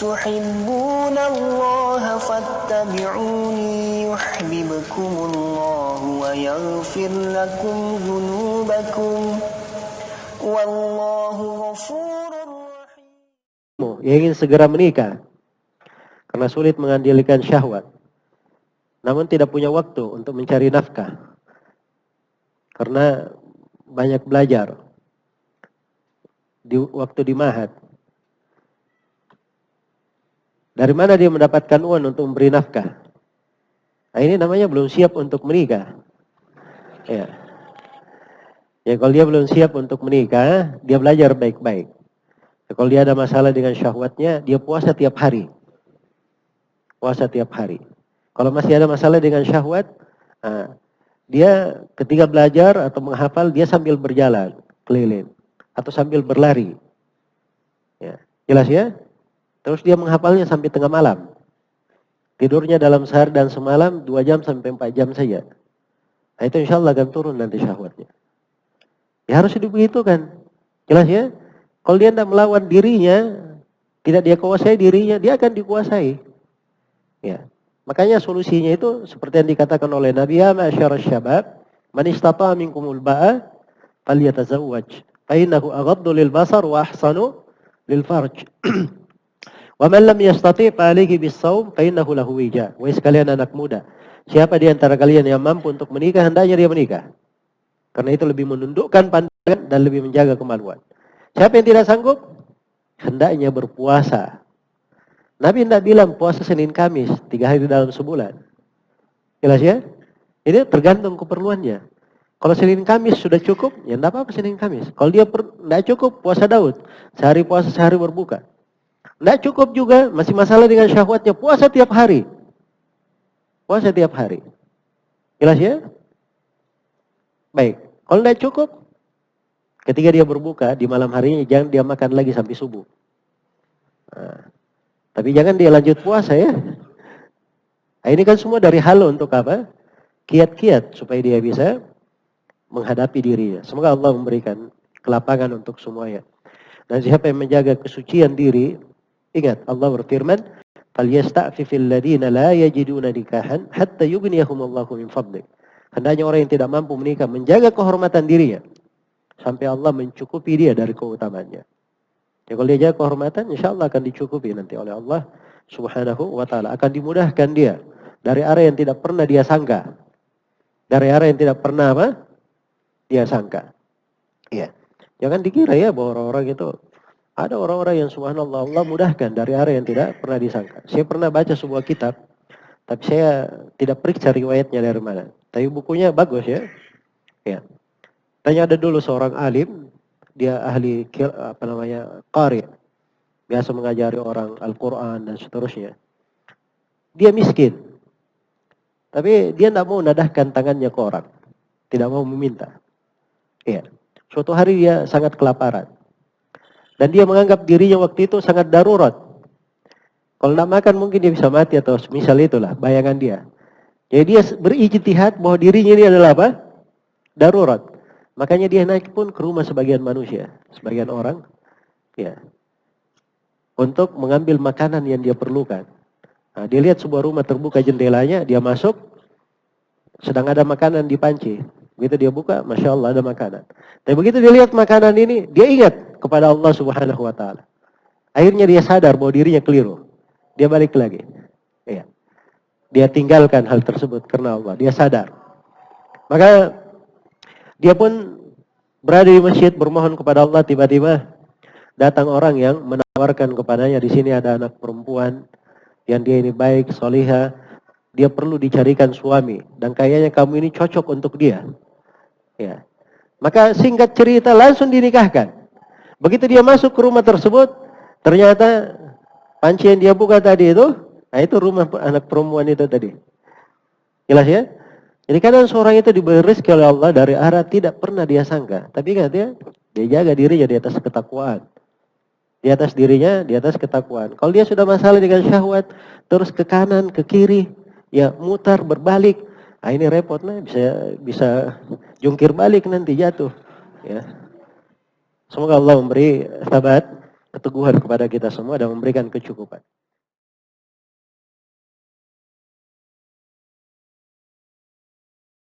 تحبون الله فاتبعوني يحببكم الله ويغفر لكم ذنوبكم والله غفور رحيم. Yang ingin segera menikah karena sulit mengendalikan syahwat, namun tidak punya waktu untuk mencari nafkah karena banyak belajar waktu di Ma'had. Dari mana dia mendapatkan uang untuk memberi nafkah? Nah, ini namanya belum siap untuk menikah. Ya. Ya, kalau dia belum siap untuk menikah, dia belajar baik-baik. Ya, kalau dia ada masalah dengan syahwatnya, dia puasa tiap hari. Puasa tiap hari. Kalau masih ada masalah dengan syahwat, dia ketika belajar atau menghafal, dia sambil berjalan keliling atau sambil berlari. Ya, jelas ya? Terus dia menghafalnya sampai tengah malam. Tidurnya dalam sehari dan semalam 2 jam sampai 4 jam saja. Nah, itu insya Allah akan turun nanti syahwatnya. Ya harus begitu kan. Jelas ya? Kalau dia tidak melawan dirinya, tidak dia kuasai dirinya, dia akan dikuasai. Ya. Makanya solusinya itu seperti yang dikatakan oleh Nabi, ya ma'asyarasy syabab, man istata'a minkumul ba'a falyatazawwaj. Fa innahu aghaddu lil basar wa ahsanu lil farj. Wa man lam yastati' fa alayhi bis-shaum fa innahu lahu wija. Wahai sekalian anak muda, siapa di antara kalian yang mampu untuk menikah, hendaknya dia menikah. Karena itu lebih menundukkan pandangan dan lebih menjaga kemaluan. Siapa yang tidak sanggup, hendaknya berpuasa. Nabi tidak bilang puasa Senin Kamis 3 hari dalam sebulan. Jelas ya? Ini tergantung keperluannya. Kalau Senin Kamis sudah cukup, ya tidak apa-apa Senin Kamis. Kalau dia tidak cukup, puasa Daud. Sehari puasa, sehari berbuka. Tidak cukup juga, masih masalah dengan syahwatnya, puasa tiap hari. Puasa tiap hari. Jelas ya? Baik. Kalau tidak cukup, ketika dia berbuka di malam harinya, jangan dia makan lagi sampai subuh. Nah, tapi jangan dia lanjut puasa ya. Nah, ini kan semua dari hal untuk apa? Kiat-kiat supaya dia bisa menghadapi dirinya. Semoga Allah memberikan kelapangan untuk semuanya. Dan siapa yang menjaga kesucian diri, ingat Allah berfirman, "Falyasta'fifil ladzina la yajiduna nikahan hatta yughniyahumullahu min fadli." Hendaknya orang yang tidak mampu menikah menjaga kehormatan dirinya sampai Allah mencukupi dia dari keutamaannya. Ya, kalau dia jaga kehormatan, insya Allah akan dicukupi nanti oleh Allah Subhanahu wa ta'ala. Akan dimudahkan dia dari area yang tidak pernah dia sangka. Dari area yang tidak pernah apa? Dia sangka. Ya. Jangan dikira ya bahwa orang-orang itu, ada orang-orang yang subhanallah Allah mudahkan dari area yang tidak pernah disangka. Saya pernah baca sebuah kitab, tapi saya tidak periksa riwayatnya dari mana. Tapi bukunya bagus ya. Ya. Tanya ada dulu seorang alim, dia ahli qari, biasa mengajari orang Al-Quran dan seterusnya. Dia miskin, tapi dia tidak mau nadahkan tangannya ke orang, tidak mau meminta. Ya. Suatu hari dia sangat kelaparan, dan dia menganggap dirinya waktu itu sangat darurat. Kalau tidak makan mungkin dia bisa mati atau misal itulah bayangan dia. Jadi dia berijtihad bahwa dirinya ini adalah apa? Darurat. Makanya dia naik pun ke rumah sebagian manusia, sebagian orang, ya, untuk mengambil makanan yang dia perlukan. Nah, dia lihat sebuah rumah terbuka jendelanya, dia masuk, sedang ada makanan di panci. Begitu dia buka, Masya Allah ada makanan. Tapi begitu dia lihat makanan ini, dia ingat kepada Allah Subhanahu wa ta'ala. Akhirnya dia sadar bahwa dirinya keliru. Dia balik lagi. Ya. Dia tinggalkan hal tersebut karena Allah. Dia sadar. Maka dia pun berada di masjid bermohon kepada Allah, tiba-tiba datang orang yang menawarkan kepadanya, di sini ada anak perempuan yang dia ini baik, solihah, dia perlu dicarikan suami dan kayaknya kamu ini cocok untuk dia. Ya. Maka singkat cerita langsung dinikahkan. Begitu dia masuk ke rumah tersebut, ternyata panci yang dia buka tadi itu, nah itu rumah anak perempuan itu tadi. Jelas ya? Jadi kadang seorang itu diberi rezeki oleh Allah dari arah tidak pernah dia sangka. Tapi ingat ya, dia jaga dirinya di atas ketakwaan. Di atas dirinya, di atas ketakwaan. Kalau dia sudah masalah dengan syahwat, terus ke kanan, ke kiri, ya mutar, berbalik. Nah ini repot, nah bisa jungkir balik nanti jatuh. Ya. Semoga Allah memberi sabat, keteguhan kepada kita semua dan memberikan kecukupan.